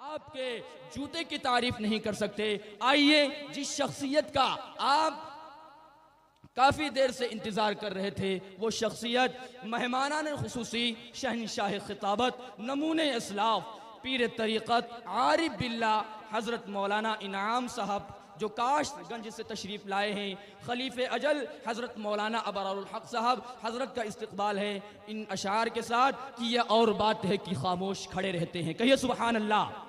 आपके जूते की तारीफ नहीं कर सकते। आइए, जिस शख्सियत का आप काफ़ी देर से इंतज़ार कर रहे थे, वो शख्सियत मेहमानान खुसूसी शहनशाह खिताबत, नमूने इस्लाफ, पीर तरीक़त आरिफ बिल्ला हज़रत मौलाना इनाम साहब जो काशगंज से तशरीफ़ लाए हैं, खलीफे अजल हज़रत मौलाना अबरारुल हक़ साहब, हज़रत का इस्तकबाल है इन अशार के साथ कि यह और बात है कि खामोश खड़े रहते हैं। कहिए सुबहान अल्लाह।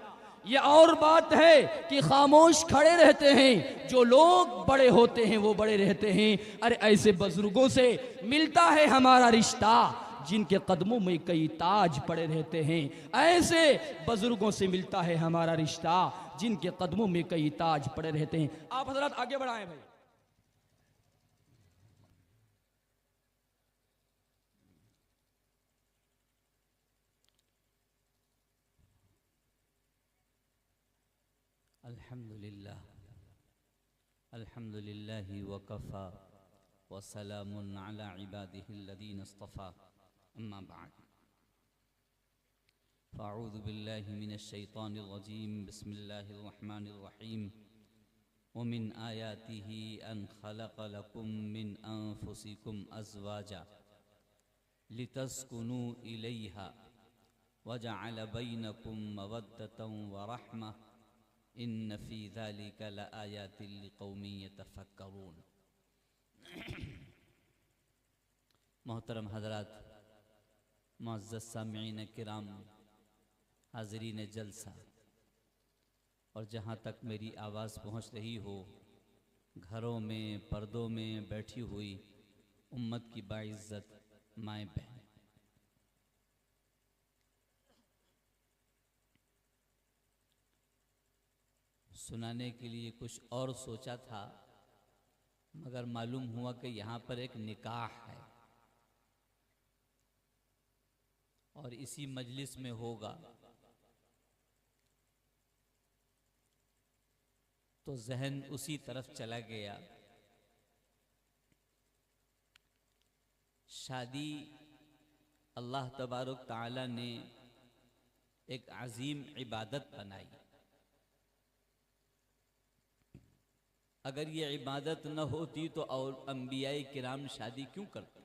ये और बात है कि खामोश खड़े रहते हैं। जो लोग बड़े होते हैं वो बड़े रहते हैं। अरे ऐसे बुजुर्गों से मिलता है हमारा रिश्ता, जिनके कदमों में कई ताज पड़े रहते हैं। ऐसे बुजुर्गों से मिलता है हमारा रिश्ता, जिनके कदमों में कई ताज पड़े रहते हैं। आप हजरत आगे बढ़ाएं भाई। अल्हम्दुलिल्लाह अल्हम्दुलिल्लाहि वकफ़ा वसलामुन अला इबादिहिल्लज़ीना इस्तफ़ा अम्मा बअद फ़अऊज़ु बिल्लाहि मिनश्शैतानिर रजीम बिस्मिल्लाहिर रहमानिर रहीम वमिन आयातिहि अन खलक़ लकुम मिन अनफुसिकुम अज़वाजा लितस्कुनू इलैहा वजअल बैनकुम मवद्दतन व रहमा इन्न फ़ी ज़ालिका लआयातिन लिक़ौमिन यतफ़क्करून। मोहतरम हज़रात, मुअज़्ज़ज़ सामिईन किराम, हाज़रीन जलसा, और जहाँ तक मेरी आवाज़ पहुँच रही हो, घरों में पर्दों में बैठी हुई उम्मत की बाइज़्ज़त माएँ बहन, सुनाने के लिए कुछ और सोचा था, मगर मालूम हुआ कि यहाँ पर एक निकाह है और इसी मजलिस में होगा, तो जहन उसी तरफ चला गया। शादी अल्लाह तबारक ताला ने एक अजीम इबादत बनाई। अगर ये इबादत न होती तो और अंबियाए किराम शादी क्यों करते?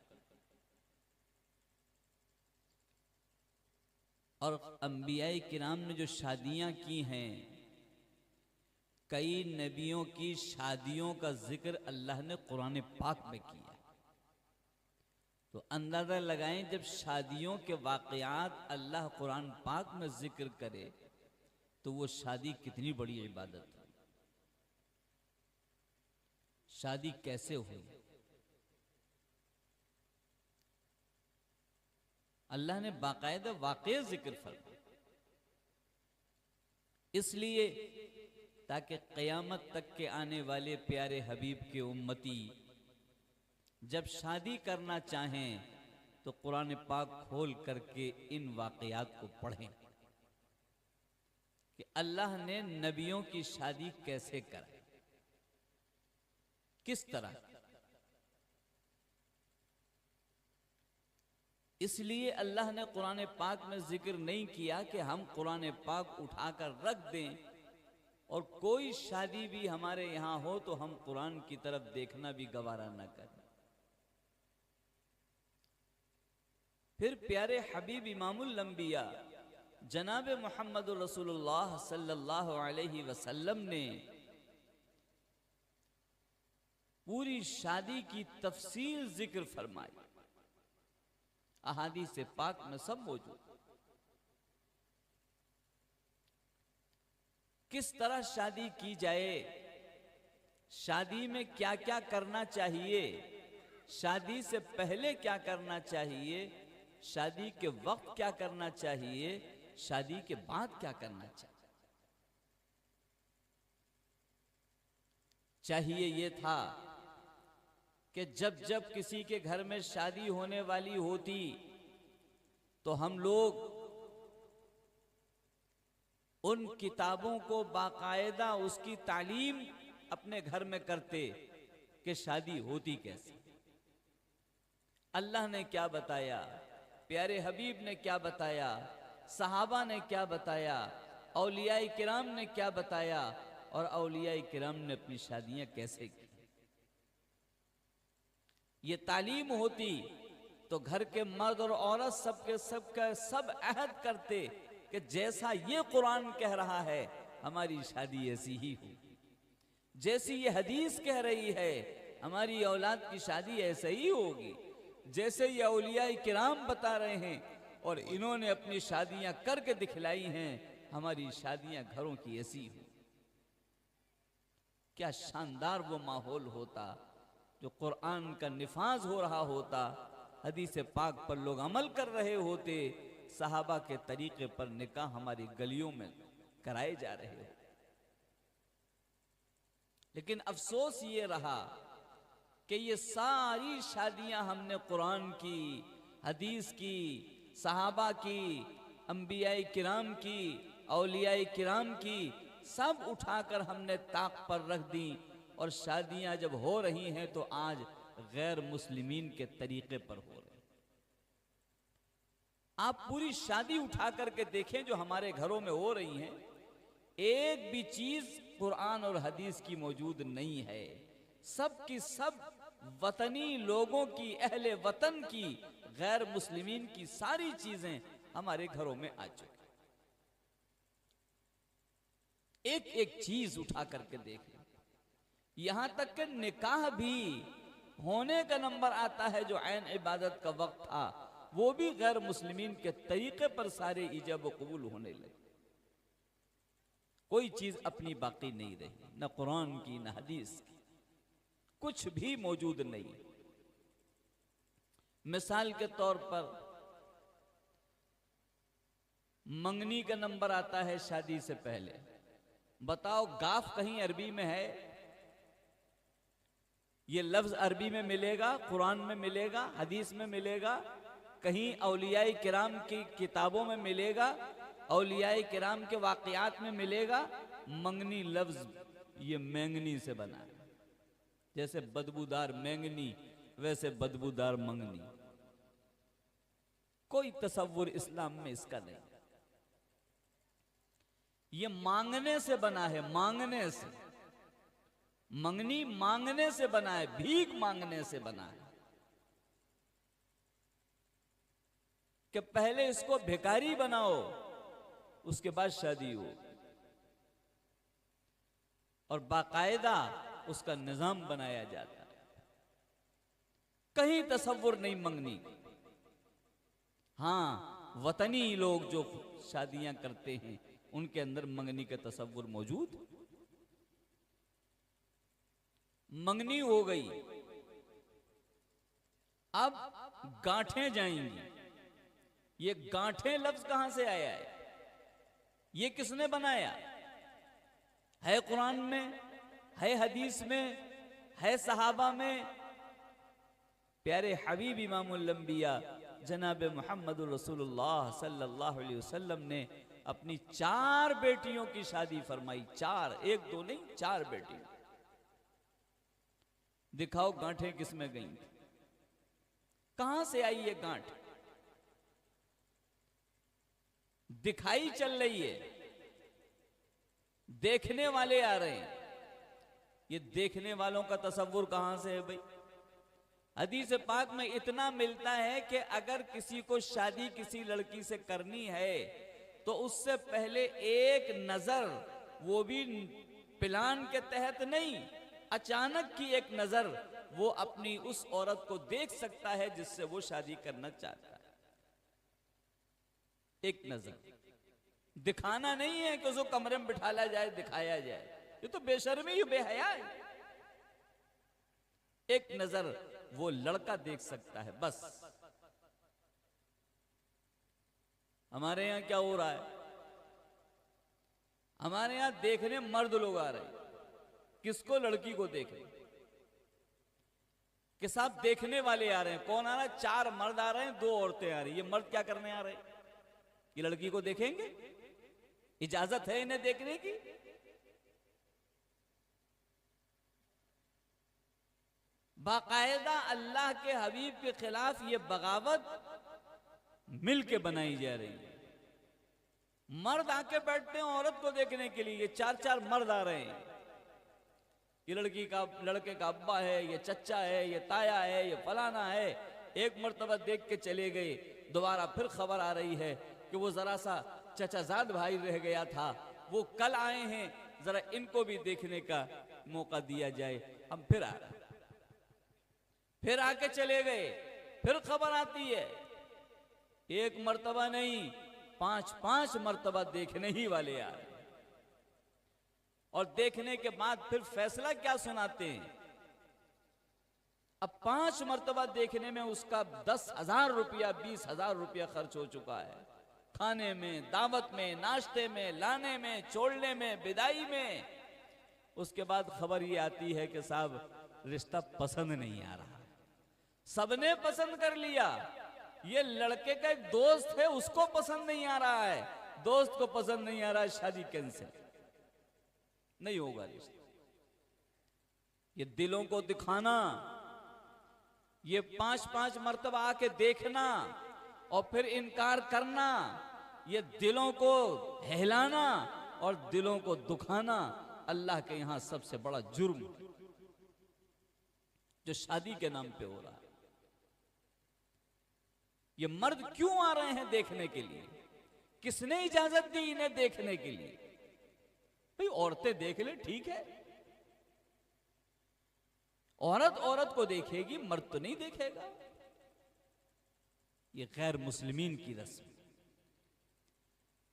और अंबियाए किराम ने जो शादियां की हैं, कई नबियों की शादियों का जिक्र अल्लाह ने कुरान पाक में किया। तो अंदाजा लगाएं, जब शादियों के वाक़यात अल्लाह कुरान पाक में जिक्र करे तो वो शादी कितनी बड़ी इबादत है। शादी कैसे हुई? अल्लाह ने बाकायदा वाक़या जिक्र फरमाया, इसलिए ताकि क़यामत तक के आने वाले प्यारे हबीब के उम्मती जब शादी करना चाहें तो कुरान पाक खोल करके इन वाक़यात को पढ़ें कि अल्लाह ने नबियों की शादी कैसे कराई, किस तरह। इसलिए अल्लाह ने कुरान पाक में जिक्र नहीं किया कि हम कुरान पाक उठाकर रख दें और कोई शादी भी हमारे यहां हो तो हम कुरान की तरफ देखना भी गवारा न करें। फिर प्यारे हबीब इमामुल अंबिया जनाब मोहम्मद रसूलुल्लाह सल्लल्लाहु अलैहि वसल्लम ने पूरी शादी की तफसील जिक्र फरमाई। अहादीस पाक में सब मौजूद, किस तरह शादी की जाए, शादी में क्या क्या करना चाहिए, शादी से पहले क्या करना चाहिए, शादी के वक्त क्या करना चाहिए, शादी के बाद क्या करना चाहिए ये था कि जब जब किसी के घर में शादी होने वाली होती तो हम लोग उन किताबों को बाकायदा उसकी तालीम अपने घर में करते कि शादी होती कैसे, अल्लाह ने क्या बताया, प्यारे हबीब ने क्या बताया, सहाबा ने क्या बताया, औलियाए किराम ने क्या बताया और औलियाए किराम ने अपनी शादियां कैसे की। ये तालीम होती तो घर के मर्द और औरत सब अहद करते कि जैसा ये कुरान कह रहा है हमारी शादी ऐसी ही हो, जैसी ये हदीस कह रही है हमारी औलाद की शादी ऐसे ही होगी, जैसे ये औलियाए किराम बता रहे हैं और इन्होंने अपनी शादियां करके दिखलाई हैं, हमारी शादियां घरों की ऐसी हो। क्या शानदार वो माहौल होता जो कुरान का निफाज हो रहा होता, हदीस पाक पर लोग अमल कर रहे होते, सहाबा के तरीके पर निकाह हमारी गलियों में कराए जा रहे हो। लेकिन अफसोस ये रहा कि ये सारी शादियां हमने कुरान की, हदीस की, सहाबा की, अंबियाए किराम की, औलियाए किराम की, सब उठाकर हमने ताक पर रख दी और शादियां जब हो रही हैं तो आज गैर मुस्लिमीन के तरीके पर हो रही। आप पूरी शादी उठा करके देखें जो हमारे घरों में हो रही हैं, एक भी चीज कुरान और हदीस की मौजूद नहीं है। सब की सब वतनी लोगों की, अहले वतन की, गैर मुस्लिमीन की सारी चीजें हमारे घरों में आ चुकी। एक एक चीज उठा करके देख लें, यहां तक कि निकाह भी होने का नंबर आता है जो ऐन इबादत का वक्त था, वो भी गैर मुस्लिमीन के तरीके पर सारे इजाब व कबूल होने लगे। कोई चीज अपनी बाकी नहीं रही, न कुरान की न हदीस की, कुछ भी मौजूद नहीं। मिसाल के तौर पर मंगनी का नंबर आता है शादी से पहले। बताओ गाफ कहीं अरबी में है? ये लफ्ज अरबी में मिलेगा, कुरान में मिलेगा, हदीस में मिलेगा, कहीं औलियाए किराम की किताबों में मिलेगा, औलियाए किराम के वाकयात में मिलेगा? मंगनी लफ्ज ये मैंगनी से बना है। जैसे बदबूदार मैंगनी वैसे बदबूदार मंगनी। कोई तसव्वुर इस्लाम में इसका नहीं। ये मांगने से बना है, मांगने से। मंगनी मांगने से बना है, भीख मांगने से बना है कि पहले इसको भिखारी बनाओ उसके बाद शादी हो, और बाकायदा उसका निजाम बनाया जाता है। कहीं तसव्वुर नहीं मंगनी। हां, वतनी लोग जो शादियां करते हैं उनके अंदर मंगनी का तसव्वुर मौजूद। मंगनी हो गई, अब गांठें जाएंगी। ये गांठें लफ्ज कहां से आया है? ये किसने बनाया है? कुरान में है, हदीस में है, सहाबा में। प्यारे हबीब इमामुल अंबिया जनाब मुहम्मद रसूलुल्लाह सल्लल्लाहु अलैहि वसल्लम ने अपनी 4 बेटियों की शादी फरमाई। 4, 1 2 नहीं, 4 बेटियां। दिखाओ गांठें किसमें गई? कहां से आई ये गांठ? दिखाई चल रही है, देखने वाले आ रहे हैं। ये देखने वालों का तसव्वुर कहां से है भाई? हदीस पाक में इतना मिलता है कि अगर किसी को शादी किसी लड़की से करनी है तो उससे पहले एक नजर, वो भी प्लान के तहत नहीं, अचानक की एक नजर, वो अपनी उस औरत को देख सकता है जिससे वो शादी करना चाहता है। एक नजर। दिखाना नहीं है कि उसको कमरे में बिठाया जाए, दिखाया जाए, ये तो बेशर्मी ही बेहया है। एक नजर वो लड़का देख सकता है बस। हमारे यहां क्या हो रहा है? हमारे यहां देखने मर्द लोग आ रहे हैं। किसको? लड़की को देखने के साथ देखने वाले आ रहे हैं। कौन आ रहा है? 4 मर्द आ रहे हैं, 2 औरतें आ रही। ये मर्द क्या करने आ रहे हैं? ये लड़की को देखेंगे? इजाजत है इन्हें देखने की? बाकायदा अल्लाह के हबीब के खिलाफ ये बगावत मिल के बनाई जा रही है। मर्द आके बैठते हैं औरत को देखने के लिए, ये चार चार मर्द आ रहे हैं, ये लड़के का अब्बा है, ये चच्चा है, ये ताया है, ये फलाना है। एक मर्तबा देख के चले गए, दोबारा फिर खबर आ रही है कि वो जरा सा चचाजाद भाई रह गया था, वो कल आए हैं, जरा इनको भी देखने का मौका दिया जाए। हम फिर आ रहे, फिर आके चले गए, फिर खबर आती है, एक मर्तबा नहीं, 5-5 मर्तबा देखने ही वाले आ रहे। और देखने के बाद फिर फैसला क्या सुनाते हैं, अब 5 मर्तबा देखने में उसका 10,000 रुपया 20,000 रुपया खर्च हो चुका है, खाने में, दावत में, नाश्ते में, लाने में, छोड़ने में, विदाई में। उसके बाद खबर ये आती है कि साहब रिश्ता पसंद नहीं आ रहा। सबने पसंद कर लिया, ये लड़के का एक दोस्त है, उसको पसंद नहीं आ रहा है, दोस्त को पसंद नहीं आ रहा है, शादी कैंसिल, नहीं होगा रिश्ता। ये दिलों को दिखाना, ये 5-5 मर्तबा आके देखना और फिर इनकार करना, ये दिलों को हिलाना और दिलों को दुखाना अल्लाह के यहां सबसे बड़ा जुर्म जो शादी के नाम पे हो रहा है। ये मर्द क्यों आ रहे हैं देखने के लिए, किसने इजाजत दी इन्हें देखने के लिए? भाई औरतें देख ले ठीक है, औरत औरत को देखेगी, मर्द तो नहीं देखेगा। ये गैर मुस्लिमीन की रस्म।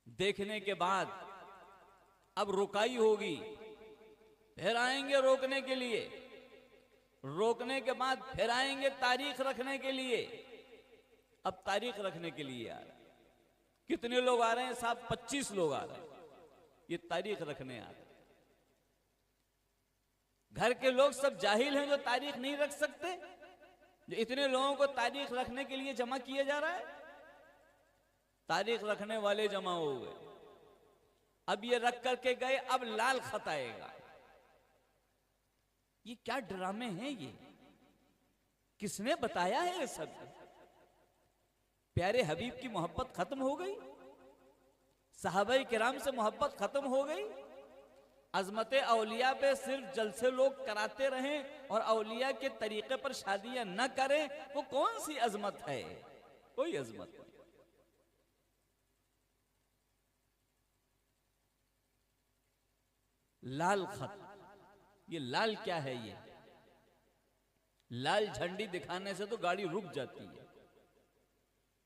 देखने के बाद अब रुकाई होगी, फिर आएंगे रोकने के लिए, रोकने के बाद फिर आएंगे तारीख रखने के लिए। अब तारीख रखने के लिए आ रहे हैं, कितने लोग आ रहे हैं साहब? 25 लोग आ रहे हैं, ये तारीख रखने आ रहे हैं। घर के लोग सब जाहिल हैं जो तारीख नहीं रख सकते, जो इतने लोगों को तारीख रखने के लिए जमा किया जा रहा है। तारीख रखने वाले जमा हो गए, अब ये रख करके गए, अब लाल खत आएगा। ये क्या ड्रामे हैं ये, किसने बताया है ये सब? प्यारे हबीब की मोहब्बत खत्म हो गई, सहाबाई किराम से मोहब्बत खत्म हो गई। अजमत औलिया पे सिर्फ जलसे लोग कराते रहें और औलिया के तरीके पर शादियां न करें, वो कौन सी अजमत है? कोई अजमत नहीं। लाल खत, ये लाल क्या है? ये लाल झंडी दिखाने से तो गाड़ी रुक जाती है।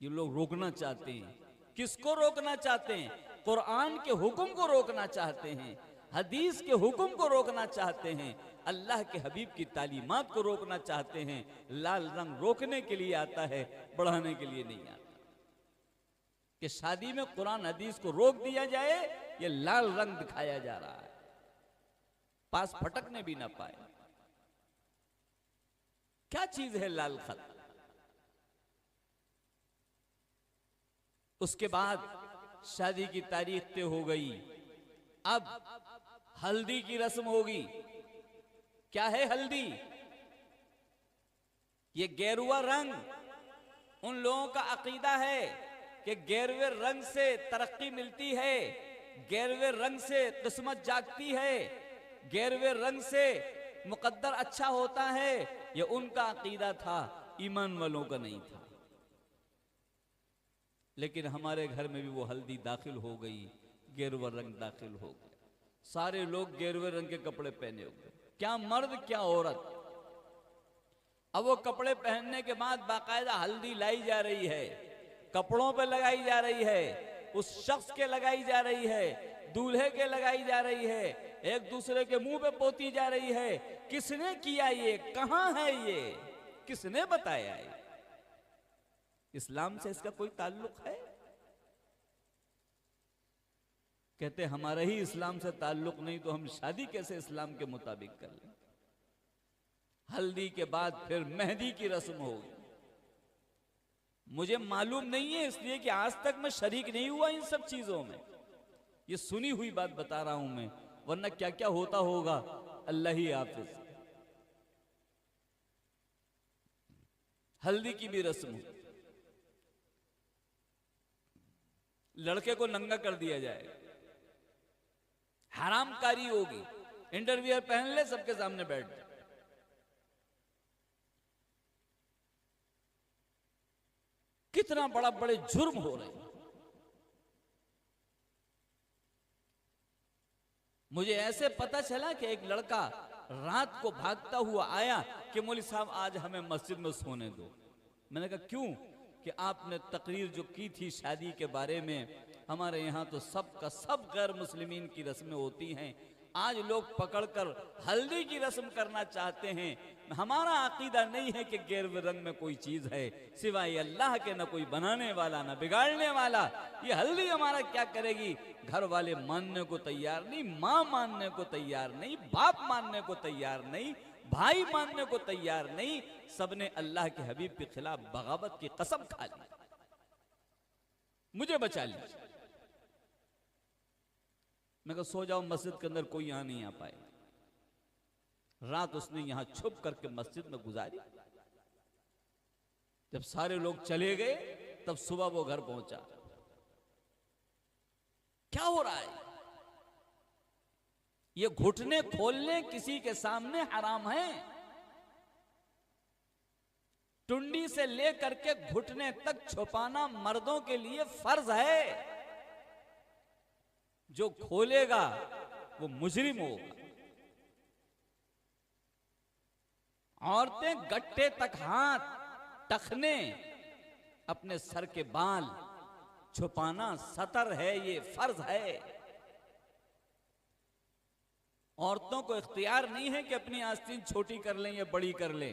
ये लोग रोकना चाहते हैं, किसको रोकना चाहते हैं? कुरान के हुक्म को रोकना चाहते हैं, हदीस के हुक्म को रोकना चाहते हैं, अल्लाह के हबीब की तालीमात को रोकना चाहते हैं। लाल रंग रोकने के लिए आता है, बढ़ाने के लिए नहीं आता। कि शादी में कुरान हदीस को रोक दिया जाए, ये लाल रंग दिखाया जा रहा है, पास फटकने भी ना पाए। क्या चीज है लाल खत? उसके बाद शादी की तारीख तय हो गई, अब हल्दी की रस्म होगी। क्या है हल्दी? ये गेरुआ रंग, उन लोगों का अकीदा है कि गेरुए रंग से तरक्की मिलती है, गेरुए रंग से किस्मत जागती है, गेरुए रंग से मुकद्दर अच्छा होता है। ये उनका अकीदा था, ईमान वालों का नहीं था। लेकिन हमारे घर में भी वो हल्दी दाखिल हो गई, गेरुआ रंग दाखिल हो गया, सारे लोग गेरुए रंग के कपड़े पहने हुए, क्या मर्द क्या औरत। अब वो कपड़े पहनने के बाद बाकायदा हल्दी लाई जा रही है, कपड़ों पे लगाई जा रही है, उस शख्स के लगाई जा रही है, दूल्हे के लगाई जा रही है, एक दूसरे के मुंह पे पोती जा रही है। किसने किया ये? कहां है ये? किसने बताया ये? इस्लाम से इसका कोई ताल्लुक है? कहते हमारा ही इस्लाम से ताल्लुक नहीं तो हम शादी कैसे इस्लाम के मुताबिक कर लें? हल्दी के बाद फिर मेहंदी की रस्म होगी। मुझे मालूम नहीं है, इसलिए कि आज तक मैं शरीक नहीं हुआ इन सब चीजों में, ये सुनी हुई बात बता रहा हूं मैं, वरना क्या क्या होता होगा अल्लाह ही हाफिज। हल्दी की भी रस्म, लड़के को नंगा कर दिया जाएगा, हरामकारी होगी, इंटरवियर पहन ले, सबके सामने बैठ जाए। कितना बड़ा बड़े जुर्म हो रहे हैं। मुझे ऐसे पता चला कि एक लड़का रात को भागता हुआ आया कि मौलवी साहब आज हमें मस्जिद में सोने दो। मैंने कहा क्यों? कि आपने तकरीर जो की थी शादी के बारे में, हमारे यहाँ तो सब का सब गैर मुस्लिमीन की रस्में होती हैं, आज लोग पकड़कर हल्दी की रस्म करना चाहते हैं। हमारा अकीदा नहीं है कि गैर रंग में कोई चीज है सिवाय अल्लाह के, न कोई बनाने वाला न बिगाड़ने वाला। ये हल्दी हमारा क्या करेगी? घर वाले मानने को तैयार नहीं, माँ मानने को तैयार नहीं, बाप मानने को तैयार नहीं, भाई मानने को तैयार नहीं, सबने अल्लाह के हबीब के खिलाफ बगावत की कसम खा ली। मुझे बचा लीजिए। मैं कहा सो जाओ, मस्जिद के अंदर कोई यहां नहीं आ पाएगा। रात उसने यहां छुप करके मस्जिद में गुजारी। जब सारे लोग चले गए तब सुबह वो घर पहुंचा। क्या हो रहा है? ये घुटने खोलने किसी के सामने हराम है। टुंडी से लेकर के घुटने तक छुपाना मर्दों के लिए फर्ज है। जो खोलेगा वो मुजरिम होगा। औरतें गट्टे तक हाथ, टखने, अपने सर के बाल छुपाना सतर है, ये फर्ज है। औरतों को इख्तियार नहीं है कि अपनी आस्तीन छोटी कर लें या बड़ी कर लें।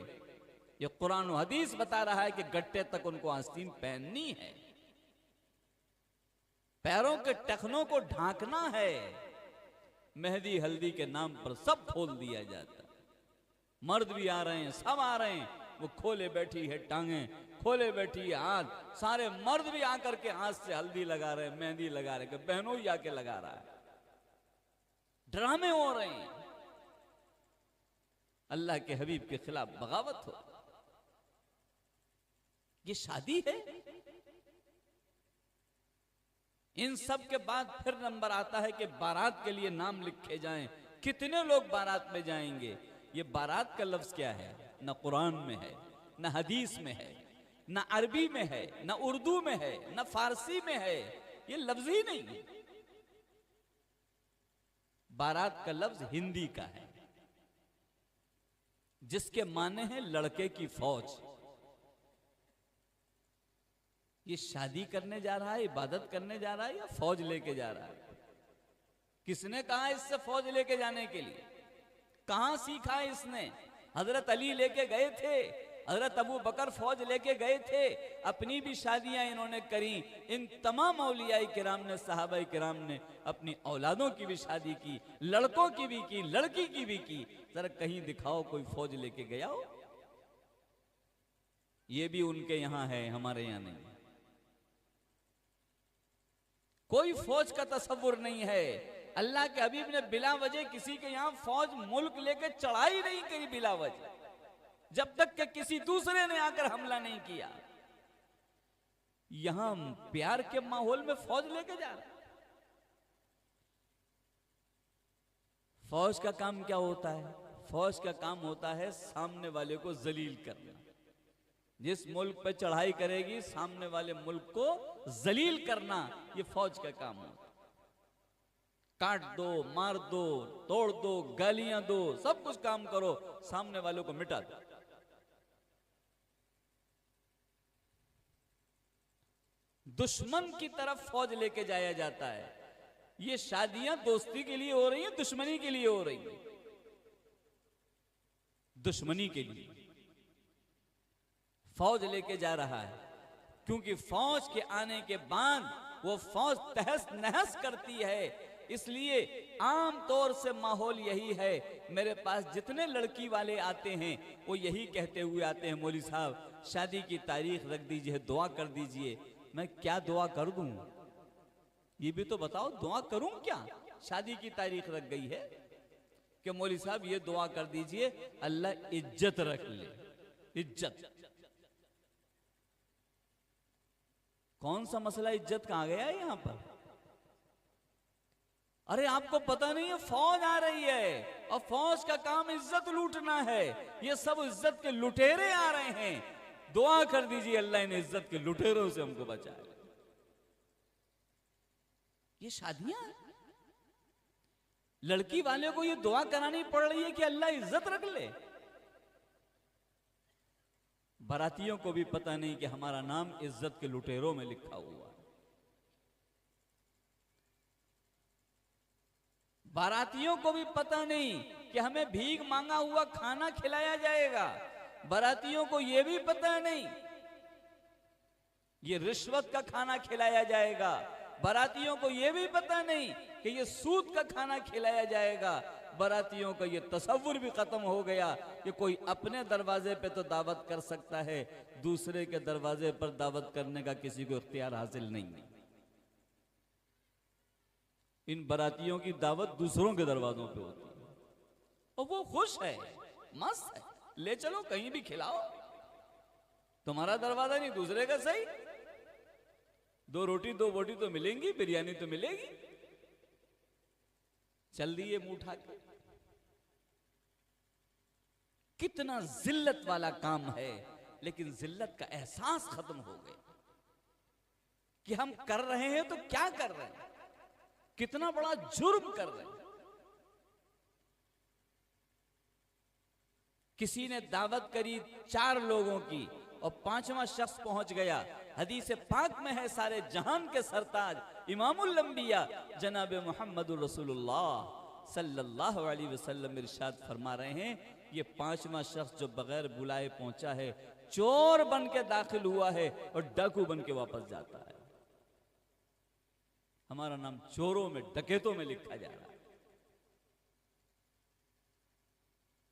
ये कुरान और हदीस बता रहा है कि गट्टे तक उनको आस्तीन पहननी है, पैरों के टखनों को ढांकना है। मेहंदी हल्दी के नाम पर सब खोल दिया जाता। मर्द भी आ रहे हैं, सब आ रहे हैं, वो खोले बैठी है टांगे, खोले बैठी है हाथ। सारे मर्द भी आकर के हाथ से हल्दी लगा रहे, मेहंदी लगा रहे, बहनों ही आके लगा रहा है। ड्रामे हो रहे हैं। अल्लाह के हबीब के खिलाफ बगावत हो। ये शादी है? इन सब के बाद फिर नंबर आता है कि बारात के लिए नाम लिखे जाएं। कितने लोग बारात में जाएंगे? ये बारात का लफ्ज क्या है? न कुरान में है, न हदीस में है, न अरबी में है, न उर्दू में है, न फारसी में है। ये लफ्ज ही नहीं है। बारात का लफ्ज हिंदी का है, जिसके माने हैं लड़के की फौज। ये शादी करने जा रहा है, इबादत करने जा रहा है, या फौज लेके जा रहा है? किसने कहा इससे फौज लेके जाने के लिए? कहां सीखा है इसने? हजरत अली लेके गए थे, हजरत अबू बकर फौज लेके गए थे, अपनी भी शादियां इन्होंने करी। इन तमाम औलियाए किराम ने, सहाबाए किराम ने अपनी औलादों की भी शादी की, लड़कों की भी की, लड़की की भी की। जरा कहीं दिखाओ कोई फौज लेके गया हो। ये भी उनके यहां है, हमारे यहां नहीं। कोई फौज का तस्वुर नहीं है। अल्लाह के हबीब ने बिला वजह किसी के यहां फौज मुल्क लेके चढ़ाई नहीं करी बिला वजह, जब तक कि किसी दूसरे ने आकर हमला नहीं किया। यहां प्यार के माहौल में फौज लेके जा रहा। फौज का काम क्या होता है? फौज का काम होता है सामने वाले को जलील करना। जिस मुल्क पे चढ़ाई करेगी, सामने वाले मुल्क को जलील करना, ये फौज का काम होता है। काट दो, मार दो, तोड़ दो, गालियां दो, सब कुछ काम करो, सामने वालों को मिटा दो। दुश्मन की तरफ फौज लेके जाया जाता है। ये शादियां दोस्ती के लिए हो रही हैं, दुश्मनी के लिए हो रही हैं? दुश्मनी के लिए फौज लेके जा रहा है, क्योंकि फौज के आने के बाद वो फौज तहस नहस करती है। इसलिए आम तौर से माहौल यही है। मेरे पास जितने लड़की वाले आते हैं वो यही कहते हुए आते हैं, मौलवी साहब शादी की तारीख रख दीजिए, दुआ कर दीजिए। मैं क्या दुआ कर दूं? ये भी तो बताओ, दुआ करूं क्या? शादी की तारीख रख गई है कि मौलवी साहब ये दुआ कर दीजिए अल्लाह इज्जत रख ले। इज्जत कौन सा मसला इज्जत का आ गया है यहां पर? अरे आपको पता नहीं है, फौज आ रही है और फौज का काम इज्जत लूटना है। ये सब इज्जत के लुटेरे आ रहे हैं। दुआ कर दीजिए अल्लाह इन इज्जत के लुटेरों से हमको बचाए। ये शादियां, लड़की वाले को ये दुआ करानी पड़ रही है कि अल्लाह इज्जत रख ले। बारातियों को भी पता नहीं कि हमारा नाम इज्जत के लुटेरों में लिखा हुआ है। बारातियों को भी पता नहीं कि हमें भीख मांगा हुआ खाना खिलाया जाएगा। बारातियों को यह भी पता नहीं ये रिश्वत का खाना खिलाया जाएगा। बारातियों को यह भी पता नहीं कि ये सूद का खाना खिलाया जाएगा। बारातियों का ये तसव्वुर भी खत्म हो गया कि कोई अपने दरवाजे पे तो दावत कर सकता है, दूसरे के दरवाजे पर दावत करने का किसी को इख्तियार हासिल नहीं है। इन बारातियों की दावत दूसरों के दरवाजों पे होती है और वो खुश है, मस्त है, ले चलो कहीं भी खिलाओ, तुम्हारा दरवाजा नहीं दूसरे का सही। 2 रोटी 2 बोटी तो मिलेंगी, बिरयानी तो मिलेगी। चल दिए मुंह उठा के। कितना जिल्लत वाला काम है, लेकिन जिल्लत का एहसास खत्म हो गया कि हम कर रहे हैं तो क्या कर रहे हैं, कितना बड़ा जुर्म कर रहे हैं। किसी ने दावत करी 4 लोगों की और 5वां शख्स पहुंच गया। हदीस पाक में है, सारे जहान के सरताज इमामुल अंबिया जनाब मुहम्मदुर रसूलुल्लाह सल्लल्लाहु अलैहि वसल्लम इरशाद फरमा रहे हैं, ये 5वां शख्स जो बगैर बुलाए पहुंचा है, चोर बन के दाखिल हुआ है और डाकू बन के वापस जाता है। हमारा नाम चोरों में, डकैतों में लिखा जा रहा है।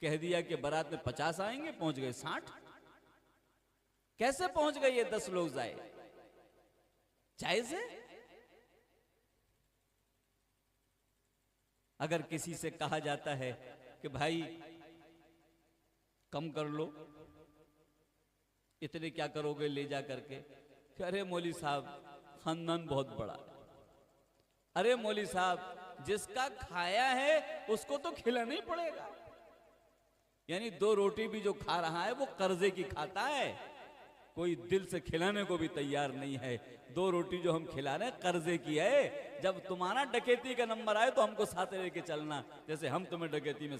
कह दिया कि बारात में 50 आएंगे, पहुंच गए 60। कैसे पहुंच गए ये 10 लोग जाए? जायज है? अगर किसी से कहा जाता है कि भाई कम कर लो, इतने क्या करोगे ले जा करके? अरे मौली साहब खानदान बहुत बड़ा है। अरे मौली साहब जिसका खाया है उसको तो खिलाना ही पड़ेगा। यानी 2 रोटी भी जो खा रहा है वो कर्जे की खाता है, कोई दिल से खिलाने को भी तैयार नहीं है। 2 रोटी जो हम खिला रहे हैं कर्जे की है। जब तुम्हारा डकैती का नंबर आए तो हमको साथ लेके चलना, जैसे हम तुम्हें डकैती में